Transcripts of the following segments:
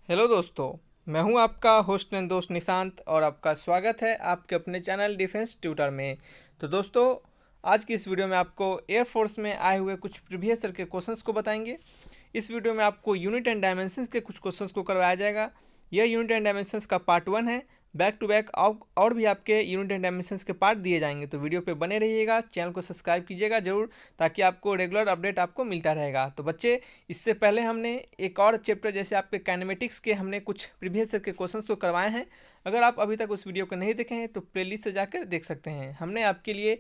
Hello दोस्तों, मैं हूं आपका होस्ट एंड दोस्त निशांत और आपका स्वागत है आपके अपने चैनल डिफेंस ट्यूटर में। तो दोस्तों, आज की इस वीडियो में आपको एयरफोर्स में आए हुए कुछ प्रीवियस ईयर के क्वेश्चंस को बताएंगे। इस वीडियो में आपको यूनिट एंड डायमेंशंस के कुछ क्वेश्चंस को करवाया जाएगा। यह यूनिट एंड डायमेंशंस का पार्ट 1 है। बैक टू बैक और भी आपके यूनिट एंड डायमेंशंस के पार्ट दिए जाएंगे, तो वीडियो पे बने रहिएगा, चैनल को सब्सक्राइब कीजिएगा जरूर, ताकि आपको रेगुलर अपडेट आपको मिलता रहेगा। तो बच्चे, इससे पहले हमने एक और चैप्टर जैसे आपके काइनेमेटिक्स के हमने कुछ प्रीवियस ईयर के क्वेश्चंस को करवाए हैं। अगर आप अभी तक उस वीडियो को नहीं देखे हैं तो प्लेलिस्ट से जाकर देख सकते हैं। हमने आपके लिए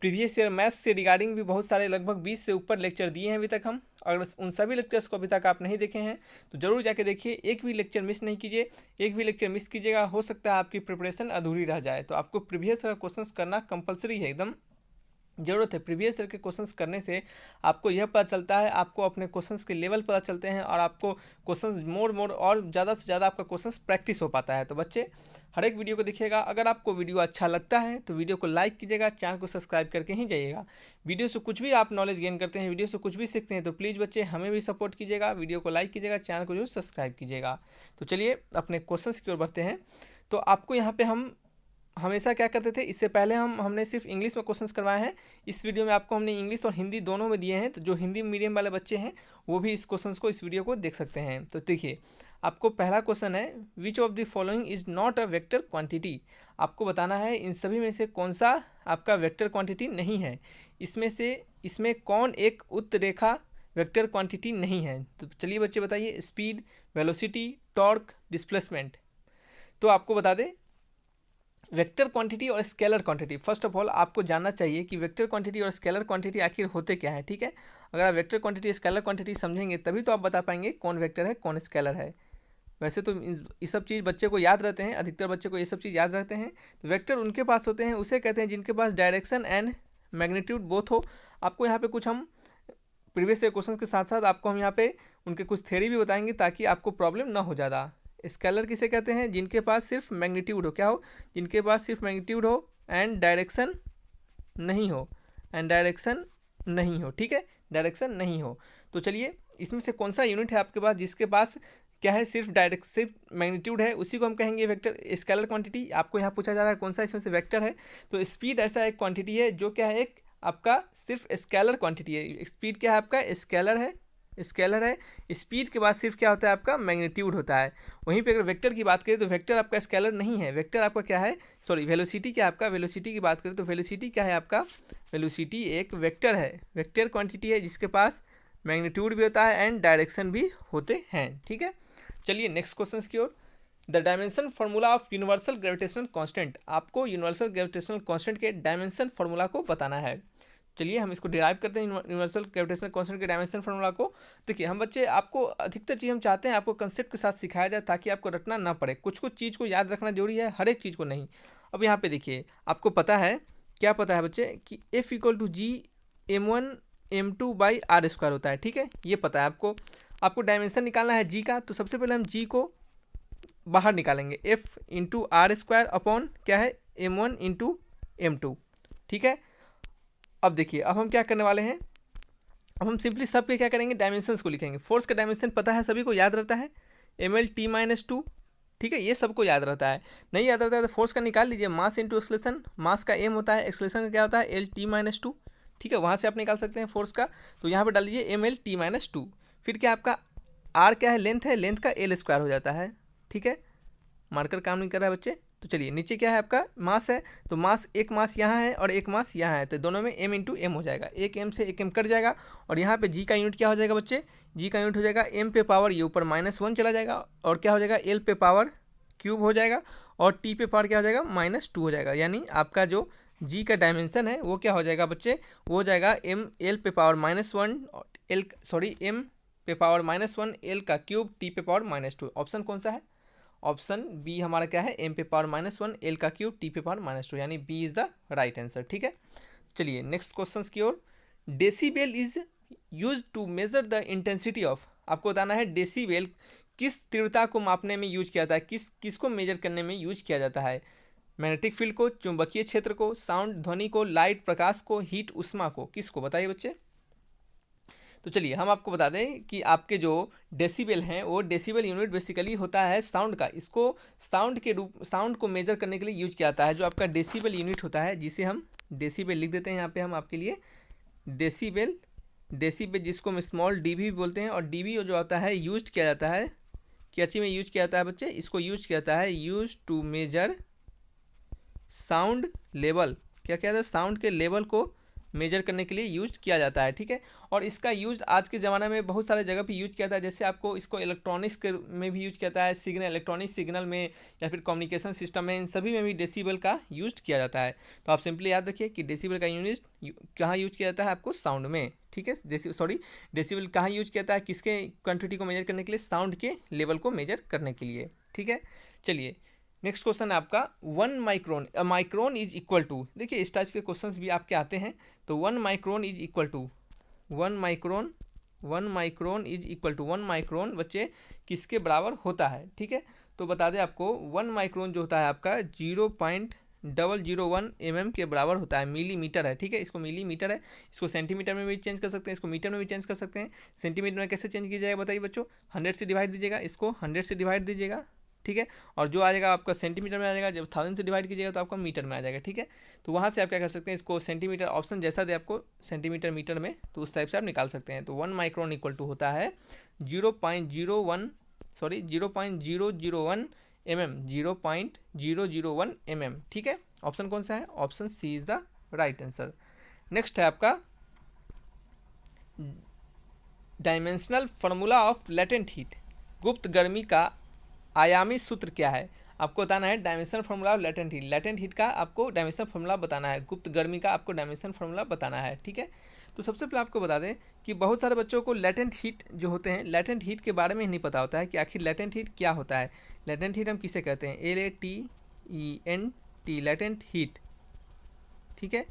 प्रीवियस ईयर मैथ्स से रिगार्डिंग भी बहुत सारे लगभग 20 से ऊपर लेक्चर दिए हैं अभी तक हम। अगर उन सभी लेक्चर्स को अभी तक आप नहीं देखे हैं तो ज़रूर जाके देखिए, एक भी लेक्चर मिस नहीं कीजिए। एक भी लेक्चर मिस कीजिएगा, हो सकता है आपकी प्रिपरेशन अधूरी रह जाए। तो आपको प्रीवियस ईयर क्वेश्चंस करना कंपलसरी है, एकदम ज़रूरत है। प्रीवियस ईयर के क्वेश्चंस करने से आपको यह पता चलता है, आपको अपने क्वेश्चंस के लेवल पता चलते हैं और आपको क्वेश्चंस मोर और ज़्यादा से ज़्यादा आपका क्वेश्चंस प्रैक्टिस हो पाता है। तो बच्चे, हर एक वीडियो को देखिएगा। अगर आपको वीडियो अच्छा लगता है तो वीडियो को लाइक कीजिएगा, चैनल को सब्सक्राइब करके ही जाइएगा। वीडियो से कुछ भी आप नॉलेज गेन करते हैं, वीडियो से कुछ भी सीखते हैं, तो प्लीज़ बच्चे हमें भी सपोर्ट कीजिएगा, वीडियो को लाइक कीजिएगा, चैनल को जरूर सब्सक्राइब कीजिएगा। तो चलिए अपने क्वेश्चंस की ओर बढ़ते हैं। तो आपको यहाँ पे हम हमेशा क्या करते थे, इससे पहले हमने सिर्फ इंग्लिश में क्वेश्चंस करवाए हैं। इस वीडियो में आपको हमने इंग्लिश और हिंदी दोनों में दिए हैं, तो जो हिंदी मीडियम वाले बच्चे हैं वो भी इस क्वेश्चंस को, इस वीडियो को देख सकते हैं। तो देखिए, आपको पहला क्वेश्चन है, which of the following is not a vector quantity. आपको बताना है इन सभी में से कौन सा आपका वेक्टर क्वांटिटी नहीं है। इसमें कौन एक उत्तरेखा वेक्टर क्वांटिटी नहीं है। तो चलिए बच्चे बताइए, स्पीड, वेलोसिटी, टॉर्क, डिस्प्लेसमेंट। तो आपको बता दें, वेक्टर क्वांटिटी और scalar quantity, first of all आपको जानना चाहिए कि वेक्टर क्वांटिटी और स्केलर क्वांटिटी आखिर होते क्या है। ठीक है, अगर आप वेक्टर क्वांटिटी स्केलर क्वांटिटी समझेंगे तभी तो आप बता पाएंगे कौन वेक्टर है कौन स्केलर है। वैसे तो ये सब चीज़ बच्चे को याद रहते हैं, अधिकतर बच्चे को ये सब चीज़ याद रहते हैं। तो वेक्टर उनके पास होते हैं, उसे कहते हैं जिनके पास डायरेक्शन एंड मैग्नीट्यूड बोथ हो। आपको यहाँ पे कुछ हम प्रीवियस क्वेश्चन के साथ साथ आपको हम यहाँ पे उनके कुछ थ्योरी भी बताएंगे, ताकि आपको प्रॉब्लम ना हो ज़्यादा। स्केलर किसे कहते हैं, जिनके पास सिर्फ मैग्नीट्यूड हो, क्या हो, जिनके पास सिर्फ मैग्नीट्यूड हो एंड डायरेक्शन नहीं हो, ठीक है, डायरेक्शन नहीं हो। तो चलिए, इसमें से कौन सा यूनिट है आपके पास जिसके पास क्या है, सिर्फ मैग्नीट्यूड है, उसी को हम कहेंगे वेक्टर स्केलर क्वांटिटी। आपको यहाँ पूछा जा रहा है कौन सा इसमें से वेक्टर है। तो स्पीड ऐसा एक क्वांटिटी है जो क्या है, एक आपका सिर्फ स्केलर क्वांटिटी है। स्पीड क्या है आपका, स्केलर है। स्पीड के बाद सिर्फ क्या होता है आपका, मैग्नीट्यूड होता है। वहीं पे अगर वेक्टर की बात करें तो वेक्टर आपका स्केलर नहीं है, वेक्टर आपका क्या है, सॉरी वेलोसिटी क्या है आपका, वेलोसिटी की बात करें तो वेलोसिटी क्या है आपका, वेलोसिटी एक वेक्टर है, वेक्टर क्वांटिटी है जिसके पास मैग्नीट्यूड भी होता है एंड डायरेक्शन भी होते हैं। ठीक है, चलिए नेक्स्ट क्वेश्चन की ओर। The dimension formula of universal gravitational constant. आपको यूनिवर्सल ग्रेविटेशनल कांस्टेंट के डायमेंशन फार्मूला को बताना है। चलिए हम इसको डिराइव करते हैं, यूनिवर्सल ग्रेविटेशनल कांस्टेंट के डायमेंशन फार्मूला को। देखिए हम बच्चे, आपको अधिकतर चीज़ हम चाहते हैं आपको कंसेप्ट के साथ सिखाया जाए, ताकि आपको रटना ना पड़े। कुछ कुछ चीज़ को याद रखना जरूरी है, हर एक चीज़ को नहीं। अब यहाँ पे देखिए, आपको पता है, क्या पता है बच्चे, कि F equal to ji m1m2/r² होता है। ठीक है, ये पता है आपको। आपको डायमेंशन निकालना है जी का, तो सबसे पहले हम जी को बाहर निकालेंगे, F/r² अपॉन क्या है, m1/m2। ठीक है, अब देखिए, अब हम क्या करने वाले हैं, अब हम सिंपली सब पे क्या करेंगे, डायमेंशंस को लिखेंगे। फोर्स का डायमेंशन पता है, सभी को याद रहता है, ml/t-2। ठीक है, ये सबको याद रहता है। नहीं याद रहता है तो फोर्स का निकाल लीजिए, मास इंटू एक्सलेशन। मास का m होता है, एक्सलेशन का क्या होता है, L/t-2। ठीक है, वहाँ से आप निकाल सकते हैं फोर्स का। तो यहाँ पर डाल दीजिए ml/t-2। फिर क्या आपका r क्या है, लेंथ है, लेंथ का L² हो जाता है। ठीक है, मार्कर काम नहीं कर रहा है बच्चे। तो चलिए, नीचे क्या है आपका, मास है, तो मास, एक मास यहाँ है और एक मास यहाँ है, तो दोनों में m इंटू एम हो जाएगा। एक m से एक m कट जाएगा, और यहाँ पे g का यूनिट क्या हो जाएगा बच्चे, g का यूनिट हो जाएगा m पे पावर, ये ऊपर -1 चला जाएगा, और क्या हो जाएगा, l पे पावर क्यूब हो जाएगा, और t पे पावर क्या हो जाएगा, -2 हो जाएगा। यानी आपका जो g का डायमेंशन है वो क्या हो जाएगा बच्चे, वो हो जाएगा l पे पावर -1 m पे पावर -1 l का क्यूब t पे पावर -2। ऑप्शन कौन सा है, ऑप्शन बी हमारा क्या है, m पे पावर -1 l का क्यूब t पे पावर -2, यानी B is the right answer. ठीक है, चलिए नेक्स्ट क्वेश्चन की ओर। Decibel is use to measure the intensity of. आपको बताना है डेसीबेल किस तीव्रता को मापने में यूज किया जाता है, किसको मेजर करने में यूज किया जाता है। मैग्नेटिक फील्ड को, चुंबकीय क्षेत्र को, साउंड ध्वनि को, लाइट प्रकाश को, हीट उष्मा को, किसको, बताइए बच्चे। तो चलिए हम आपको बता दें कि आपके जो डेसिबल हैं वो डेसिबल यूनिट बेसिकली होता है साउंड का। इसको साउंड को मेजर करने के लिए यूज किया जाता है। जो आपका डेसिबल यूनिट होता है जिसे हम डेसिबल लिख देते हैं यहाँ पे हम आपके लिए डेसिबल जिसको हम स्मॉल डी भी बोलते हैं। और डी भी जो आता है यूज किया जाता है कैची में यूज किया जाता है बच्चे, इसको यूज किया जाता है use to measure sound level. क्या कहता है, साउंड के लेवल को मेजर करने के लिए यूज किया जाता है। ठीक है, और इसका यूज आज के ज़माने में बहुत सारे जगह पे यूज किया जाता है। जैसे आपको इसको इलेक्ट्रॉनिक्स में भी यूज किया जाता है, इलेक्ट्रॉनिक सिग्नल में या फिर कम्युनिकेशन सिस्टम में, इन सभी में भी डेसिबल का यूज किया जाता है। तो आप सिंपली याद रखिए कि डेसिबल का यूनिट कहाँ यूज किया जाता है, आपको साउंड में। ठीक है, डेसिबल कहाँ यूज किया जाता है, किसके क्वान्टिटी को मेजर करने के लिए, साउंड के लेवल को मेजर करने के लिए। ठीक है, चलिए नेक्स्ट क्वेश्चन है आपका 1 micron. Micron is equal to, देखिए इस टाइप के क्वेश्चंस भी आपके आते हैं। तो 1 micron is equal to 1 micron is equal to 1 micron बच्चे किसके बराबर होता है। ठीक है, तो बता दें आपको 1 माइक्रोन जो होता है आपका 0.001 mm के बराबर होता है, मिलीमीटर है। ठीक है, इसको मिलीमीटर है, इसको सेंटीमीटर में भी चेंज कर सकते हैं, इसको मीटर में भी चेंज कर सकते हैं। सेंटीमीटर में कैसे चेंज किया जाएगा बताइए बच्चों, 100 से डिवाइड दीजिएगा, इसको 100 से डिवाइड दीजिएगा। ठीक है, और जो आ जाएगा आपका सेंटीमीटर में आ जाएगा, जब 1000 से डिवाइड कीजिएगा तो आपका मीटर में आ जाएगा। ठीक है, तो वहाँ से आप क्या कर सकते हैं, इसको सेंटीमीटर ऑप्शन जैसा दे आपको सेंटीमीटर मीटर में, तो उस टाइप से आप निकाल सकते हैं। तो 1 माइक्रोन इक्वल टू होता है 0.001 mm, 0.001 mm। ठीक है, ऑप्शन कौन सा है, option C is the right answer. Next है आपका dimensional formula of latent heat. गुप्त गर्मी का आयामी सूत्र क्या है, आपको बताना है। Dimensional formula of latent heat का आपको डायमेंशनल फार्मूला बताना है, गुप्त गर्मी का आपको डायमेंशनल फार्मूला बताना है। ठीक है, तो सबसे पहले आपको बता दें कि बहुत सारे बच्चों को लेटेंट हीट जो होते हैं, लेटेंट हीट के बारे में नहीं पता होता है कि आखिर लेटेंट हीट क्या होता है। लेटेंट हीट हम किसे कहते हैं, LATENT, लेटेंट हीट। ठीक है,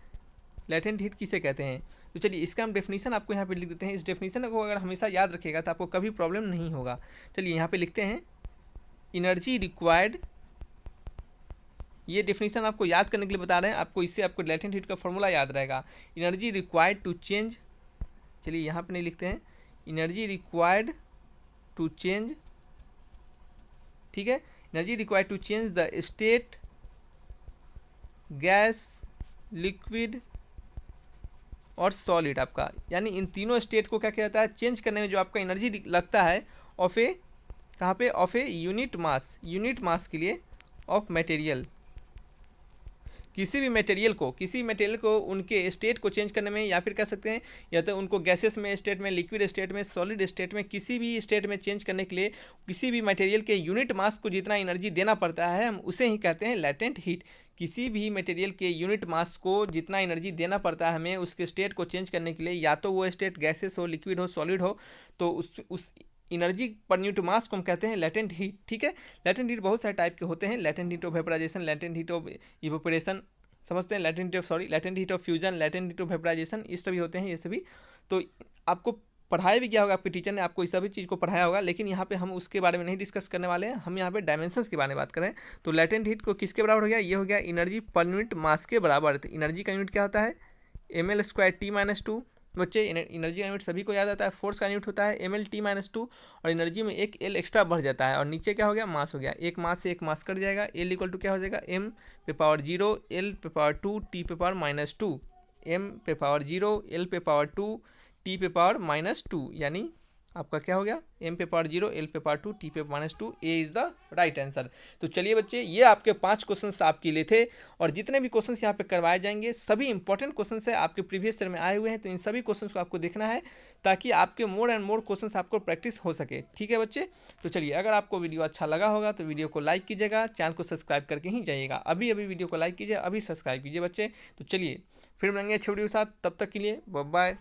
लेटेंट हीट किसे कहते हैं। तो चलिए इसका हम डेफिनेशन आपको यहाँ पे लिख देते हैं। इस डेफिनेशन को अगर हमेशा याद रखिएगा तो आपको कभी प्रॉब्लम नहीं होगा। चलिए यहाँ पे लिखते हैं एनर्जी रिक्वायर्ड, ये डेफिनेशन आपको याद करने के लिए बता रहे हैं आपको, इससे आपको लेटेंट हीट का फॉर्मूला याद रहेगा। एनर्जी रिक्वायर्ड टू चेंज, चलिए यहाँ पे नहीं लिखते हैं, एनर्जी रिक्वायर्ड टू चेंज। ठीक है, energy required to change the state, gas, liquid और सॉलिड आपका, यानी इन तीनों स्टेट को क्या किया जाता है, चेंज करने में जो आपका एनर्जी लगता है ऑफ ए, कहाँ पे, ऑफ ए यूनिट मास के लिए ऑफ मटेरियल। किसी भी मटेरियल को उनके स्टेट को चेंज करने में, या फिर कह सकते हैं या तो उनको गैसेस में स्टेट में, लिक्विड स्टेट में, सॉलिड स्टेट में, किसी भी स्टेट में चेंज करने के लिए किसी भी मटेरियल के यूनिट मास को जितना एनर्जी देना पड़ता है, हम उसे ही कहते हैं लेटेंट हीट। किसी भी मटेरियल के यूनिट मास को जितना एनर्जी देना पड़ता है हमें उसके स्टेट को चेंज करने के लिए, या तो वो स्टेट गैसेस हो, लिक्विड हो, सॉलिड हो, तो उस एनर्जी पर यूनिट मास को हम कहते हैं लेटेंट हीट। ठीक है, लेटेंट हीट बहुत सारे टाइप के होते हैं, latent heat of vaporisation, latent heat of evaporation, समझते हैं, latent heat of fusion, latent heat of vaporisation, इस सभी होते हैं ये सभी। तो आपको पढ़ाया भी क्या होगा, आपके टीचर ने आपको इस सभी चीज़ को पढ़ाया होगा, लेकिन यहाँ पे हम उसके बारे में नहीं डिस्कस करने वाले हैं। हम यहाँ पे डायमेंशंस के बारे में बात करें तो लेटेंट हीट को किसके बराबर हो गया, ये हो गया एनर्जी पर यूनिट मास के बराबर। तो एनर्जी का यूनिट क्या होता है, ml²T-2। बच्चे एनर्जी का यूनिट सभी को याद आता है, फोर्स का यूनिट होता है ml_T-2, और एनर्जी में एक L एक्स्ट्रा बढ़ जाता है, और नीचे क्या हो गया, मास हो गया, एक मास से एक मास कट जाएगा। L इक्वल टू क्या हो जाएगा, m⁴, L⁴2, T⁻², m⁴, L⁴2, T⁻², यानी आपका क्या हो गया, m⁴, L⁴2, T⁻²। A is the right answer. तो चलिए बच्चे, ये आपके 5 क्वेश्चंस आपके लिए थे, और जितने भी क्वेश्चंस यहाँ पे करवाए जाएंगे सभी इंपॉर्टेंट क्वेश्चंस है, आपके प्रीवियस ईयर में आए हुए हैं। तो इन सभी क्वेश्चंस को आपको देखना है ताकि आपके मोर एंड मोर क्वेश्चंस आपको प्रैक्टिस हो सके। ठीक है बच्चे, तो चलिए अगर आपको वीडियो अच्छा लगा होगा तो वीडियो को लाइक कीजिएगा, चैनल को सब्सक्राइब करके ही जाइएगा। अभी वीडियो को लाइक कीजिए, अभी सब्सक्राइब कीजिए बच्चे। तो चलिए फिर मिलेंगे अच्छे वीडियो के साथ, तब तक के लिए बाय बाय।